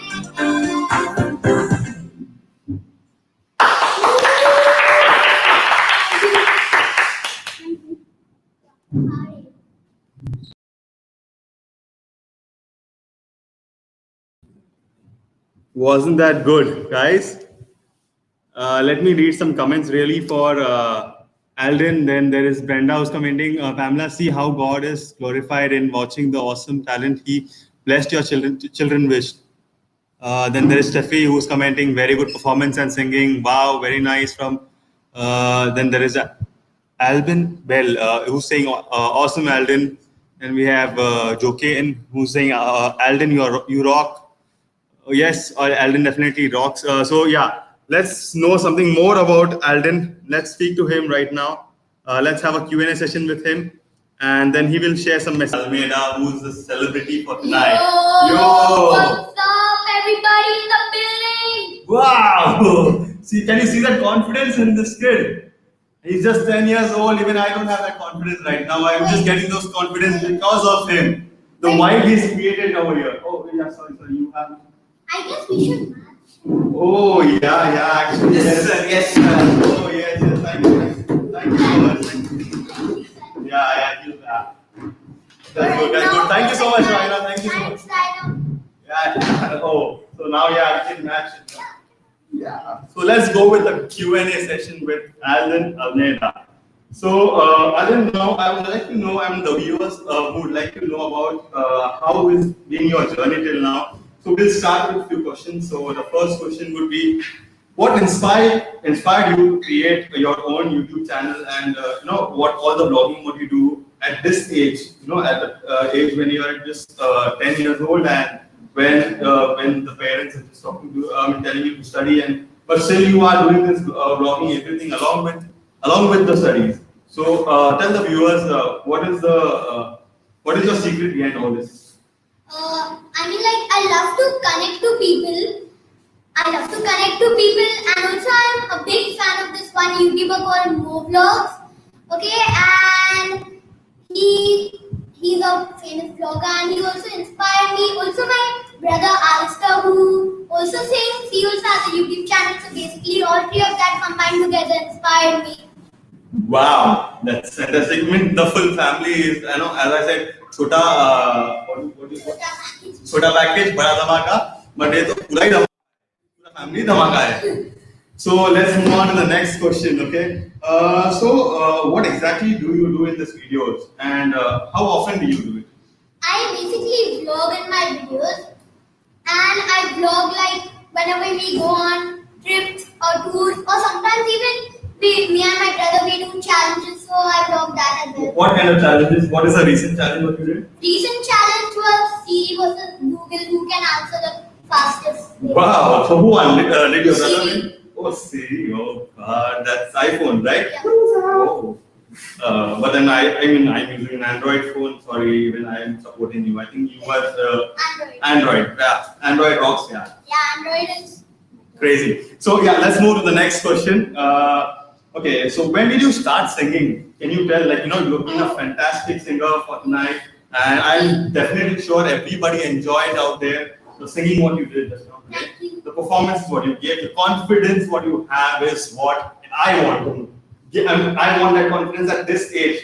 Wasn't that good, guys? Let me read some comments really for Alden. Then there is Brenda who's commenting, Pamela, see how God is glorified in watching the awesome talent He blessed your children with. Then there is Steffi who's commenting, very good performance and singing. Wow, very nice. From then there is Albin Bell who's saying, awesome, Alden. And we have Jokain who's saying, Alden, you rock. Oh, yes, Alden definitely rocks. So yeah, let's know something more about Alden. Let's speak to him right now. Let's have a Q&A session with him, and then he will share some message. Almeida, who's the celebrity for tonight. What's up, everybody in the building? Wow! See, can you see that confidence in this kid? He's just 10 years old. Even I don't have that confidence right now. I'm just getting those confidence because of him. The vibe he's created over here. Oh, yeah, sorry. You have. I guess we should match. Oh, yeah, actually. Yes, sir. Oh, yes. Thank you so much. Thank you. Yeah, that's good. Thank you so much, Raina. Thank you so much. Yeah. Oh, so now, yeah, I can match it. Yeah. So let's go with the Q&A session with Alden Almeida. So, Alden, now I would like to know, the viewers who would like to know about how is been your journey till now. So we'll start with a few questions. So the first question would be, what inspired you to create your own YouTube channel, and what all the blogging what you do at this age? At the age when you are just 10 years old, and when the parents are just talking to telling you to study, but still you are doing this blogging, everything along with the studies. So tell the viewers what is your secret behind all this? I love to connect to people. And also I'm a big fan of this one YouTuber called Mo Vlogs. Okay, and vlogger, and he also inspired me. Also, my brother Alistair, who also sings, he also has a YouTube channel. So basically, all three of that combined together inspired me. Wow, that's fantastic. I mean, the full family is, as I said, छोटा छोटा package, बड़ा धमाका, but ये तो पूरा ही धमाका, पूरा family धमाका है. So let's move on to the next question, okay? What exactly do you do in these videos, and how often do you do it? I basically vlog in my videos, and I vlog like whenever we go on trips or tours, or sometimes even me and my brother, we do challenges, so I vlog that as well. What kind of challenges? What is a recent challenge what you did? Recent challenge was Siri versus Google, who can answer the fastest. Wow, so who won? Did your brother Siri. win? Oh, Siri, oh God, that's iPhone, right? Yeah. Oh. But then I'm using an Android phone. Sorry, even I am supporting you. I think you was Android. Android. Yeah, Android rocks. Yeah, Yeah, Android is. crazy. So yeah, let's move to the next question. Okay, so when did you start singing? Can you tell? You've been a fantastic singer for tonight, and I'm definitely sure everybody enjoyed out there the singing what you did just now. Thank you. The performance what you gave, the confidence what you have is what I want to. I want that confidence at this age.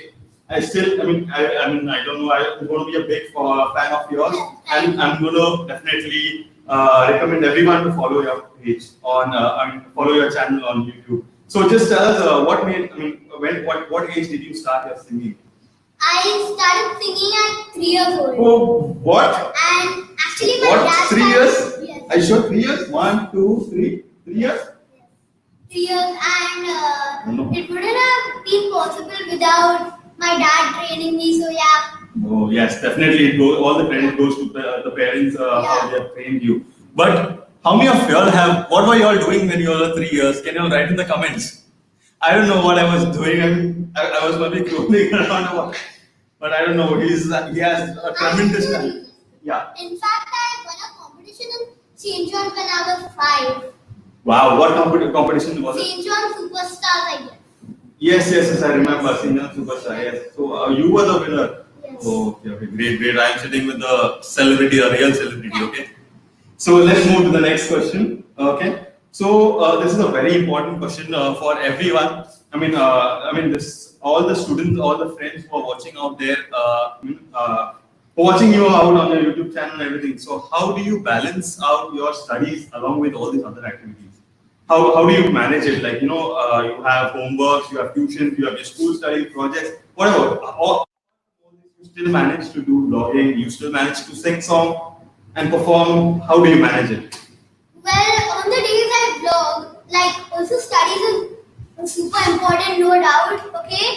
I don't know. I'm going to be a big fan of yours, and I'm going to definitely recommend everyone to follow your page follow your channel on YouTube. So just tell us what age did you start your singing? I started singing at 3 years old. Oh, what? And actually, my What? dad 3 years? Yes. I showed 3 years. 1, 2, 3. 3 years? 3 years, and No. it wouldn't have been possible without my dad training me. So yeah, Oh yes, definitely. All the credit goes to the parents how they have trained you. But how many of y'all have? What were y'all doing when you were 3 years? Can y'all write in the comments? I don't know what I was doing. I was probably clothing around, but I don't know. He has a tremendous talent. Yeah. in fact, I won a competition in St. John when I was 5. Wow. What competition was it? St. John Superstars, I guess. Yes. I remember. Senior Superstar. Yes. So you were the winner. Yes. Oh, okay. Great. I'm sitting with the celebrity, a real celebrity. Okay. So let's move to the next question. Okay. So this is a very important question for everyone. This all the students, all the friends who are watching out there, watching you out on your YouTube channel and everything. So how do you balance out your studies along with all these other activities? How do you manage it? You have homeworks, you have tuitions, you have your school studies, projects, whatever. All you still manage to do vlogging, you still manage to sing song and perform. How do you manage it? Well, on the days I vlog, also studies is super important, no doubt, okay?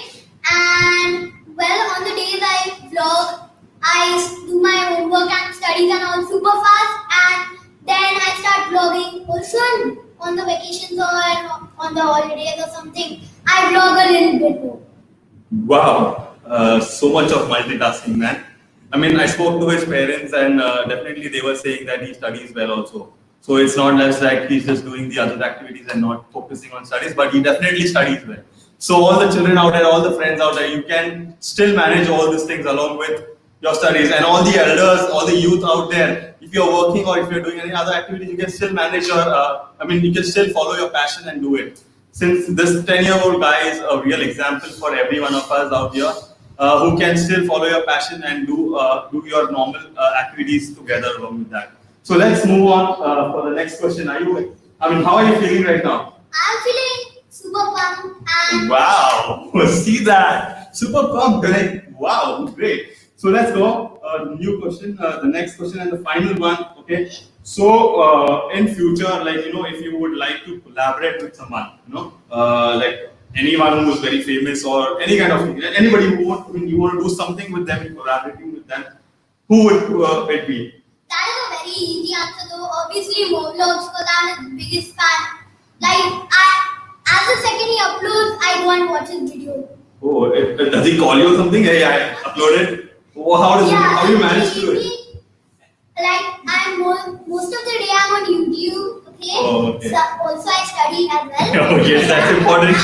And, well, on the days I vlog, I do my homework and studies and all super fast, and then I start vlogging also on the vacations or on the holidays or something. I vlog a little bit more. Wow, so much of multitasking, man. I spoke to his parents, and definitely they were saying that he studies well also. So it's not just like he's just doing the other activities and not focusing on studies, but he definitely studies well. So all the children out there, all the friends out there, you can still manage all these things along with your studies, and all the elders, all the youth out there. If you're working or if you're doing any other activities, you can still manage your. You can still follow your passion and do it. Since this 10-year-old guy is a real example for every one of us out here, who can still follow your passion and do your normal activities together along with that. So let's move on for the next question. How are you feeling right now? I'm feeling super pumped and Wow, see that, super pumped. Wow, great. So let's go. New question. The next question and the final one. Okay. So in future, if you would like to collaborate with someone, anyone who is very famous or anybody who you want to do something with them, collaborating with them, who would it be? that is a very easy answer though. Obviously, Vlogs, because I'm his biggest fan. As the second he uploads, I go and watch his video. Oh, does he call you or something? Hey, I uploaded. Oh, how do you manage to do it? Most of the day I'm on YouTube, okay? Oh, okay. So also I study as well. Oh, yes, that's important.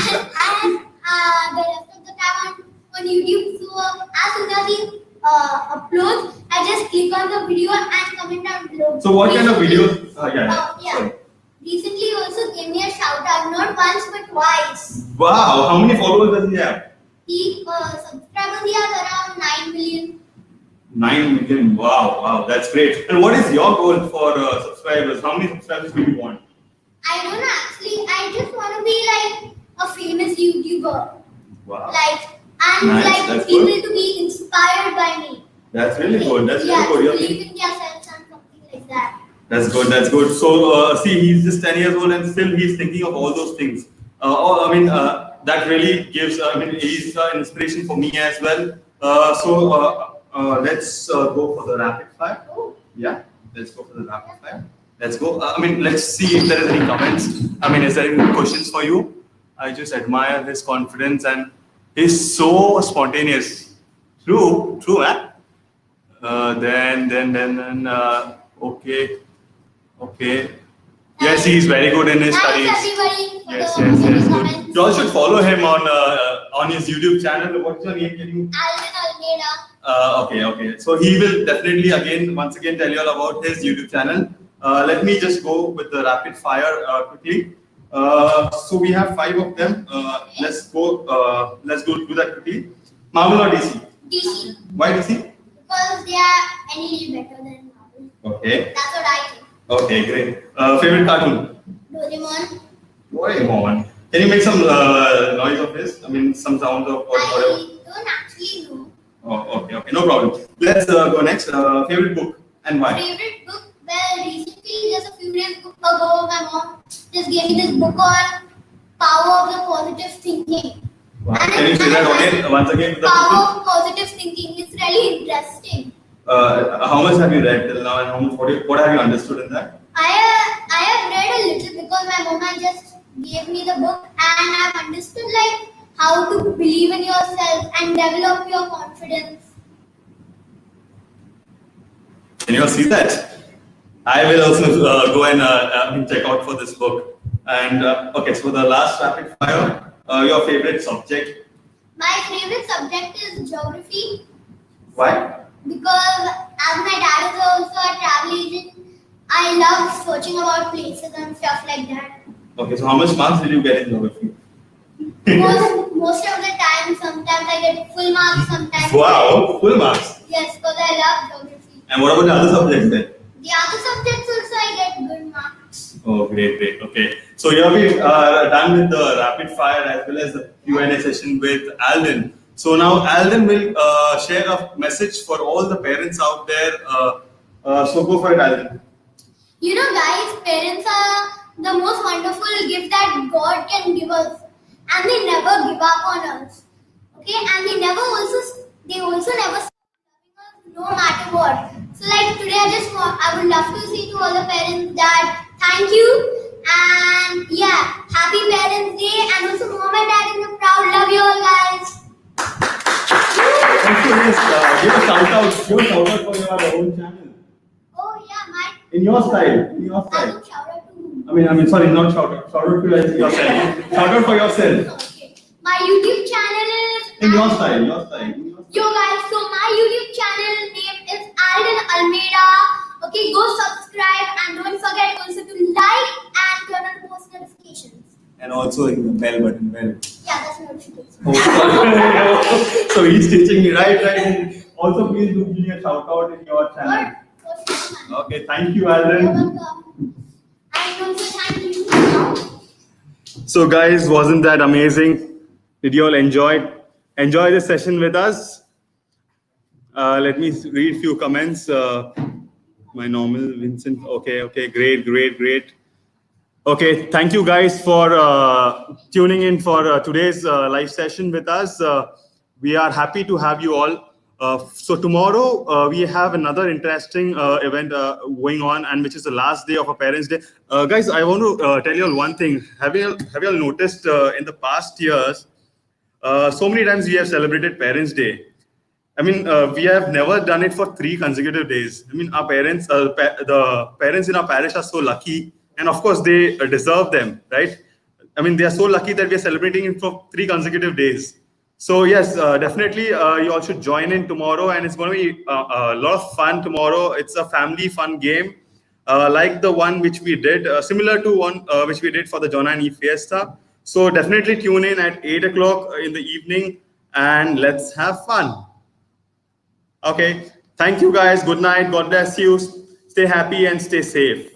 and the rest of the time on YouTube. So as soon as he uploads, I just click on the video and comment down below. So what kind of Recently- videos? Yeah. Yeah. Sorry. Recently, he also gave me a shout out, not once but twice. Wow, how many followers does he have? He subscribers he has around 9 million. 9 million. Wow, that's great. And what is your goal for subscribers? How many subscribers do you want? I don't know actually. I just want to be like a famous YouTuber. Wow. Like and Nice, like that's people good. to be inspired by me. That's really good. That's Yeah, really good. to You're believe in themselves and something like that. That's good. That's good. So, see, he's just 10 years old and still he's thinking of all those things. That really gives, he's an inspiration for me as well. Let's go for the rapid fire. Oh. Yeah, let's go for the rapid fire. Let's go. Let's see if there is any comments. Is there any questions for you? I just admire his confidence and he's so spontaneous. True, eh? Okay. Yes, he's very good in his studies. Thanks everybody for Yes, the good. comments. You all should follow him on his YouTube channel. What's your name? Can you? Almeida. Okay. So he will definitely once again tell you all about his YouTube channel. Let me just go with the rapid fire quickly. So we have 5 of them. Let's go do that quickly. Marvel or DC? DC. Why DC? Because they are any little better than Marvel. Okay. That's what I think. Okay, great. Favorite cartoon? Doraemon. Doraemon. Can you make some noise of this? Some sounds of whatever. I don't actually know. Oh, okay, no problem. Let's go next. Favorite book and why? Favorite book? Well, recently, just a few days ago, my mom just gave me this book on power of the positive thinking. Wow. Can you say that once again? Power of positive thinking. It's really interesting. How much have you read till now, and how much? What have you understood in that? I have read a little because my mama just gave me the book and I've understood like how to believe in yourself and develop your confidence. Can you all see that? I will also go and check out for this book. And okay, so the last rapid fire. Your favorite subject? My favorite subject is geography Why? because as my dad is also a travel agent, I love searching about places and stuff like that. Okay, so how much marks did you get in geography? Most of the time, sometimes I get full marks, sometimes. Wow, full marks. Yes, because I love geography. And what about the other subjects then? The other subjects also I get good marks. Oh, great. Okay. So here we are done with the rapid fire as well as the Q&A session with Alden. So now Alden will share a message for all the parents out there. So go for it, Alden. You know, guys, parents are the most wonderful gift that God can give us, and they never give up on us. Okay, and they also never stop loving us no matter what. So, like today, I would love to say to all the parents that thank you. And yeah, happy Parents' Day, and also mom and dad is proud. Love you all, guys. Also, yes, give a shout out for your own channel. Oh yeah, In your style. I will shout out to whom? Sorry, not shout out. Shout out to yourself. Shout out for yourself. Okay. My YouTube channel is In your style. Yo guys, so my YouTube channel name is Alden Almeida. Okay, go subscribe and don't forget also to like and turn on post notifications. And also the bell button. Yeah, that's notifications. So he's teaching me, right? Also, please do give me a shout out in your channel. Okay, thank you, You're Alden. welcome. And also thank you now. So, guys, wasn't that amazing? Did you all enjoy this session with us? Let me read a few comments. My normal Vincent. Okay, great. Okay, thank you guys for tuning in for today's live session with us. We are happy to have you all. So tomorrow we have another interesting event going on, and which is the last day of our Parents' Day. Guys, I want to tell you all one thing. Have you all noticed in the past years, so many times we have celebrated Parents' Day. We have never done it for 3 consecutive days. Our parents, the parents in our parish are so lucky, and of course they deserve them, right? They are so lucky that we are celebrating it for 3 consecutive days. So yes, definitely you all should join in tomorrow, and it's going to be a lot of fun tomorrow. It's a family fun game, like the one which we did, similar to one which we did for the Jona and E Fiesta. So definitely tune in at 8 o'clock in the evening, and let's have fun. Okay, thank you guys. Good night. God bless you. Stay happy and stay safe.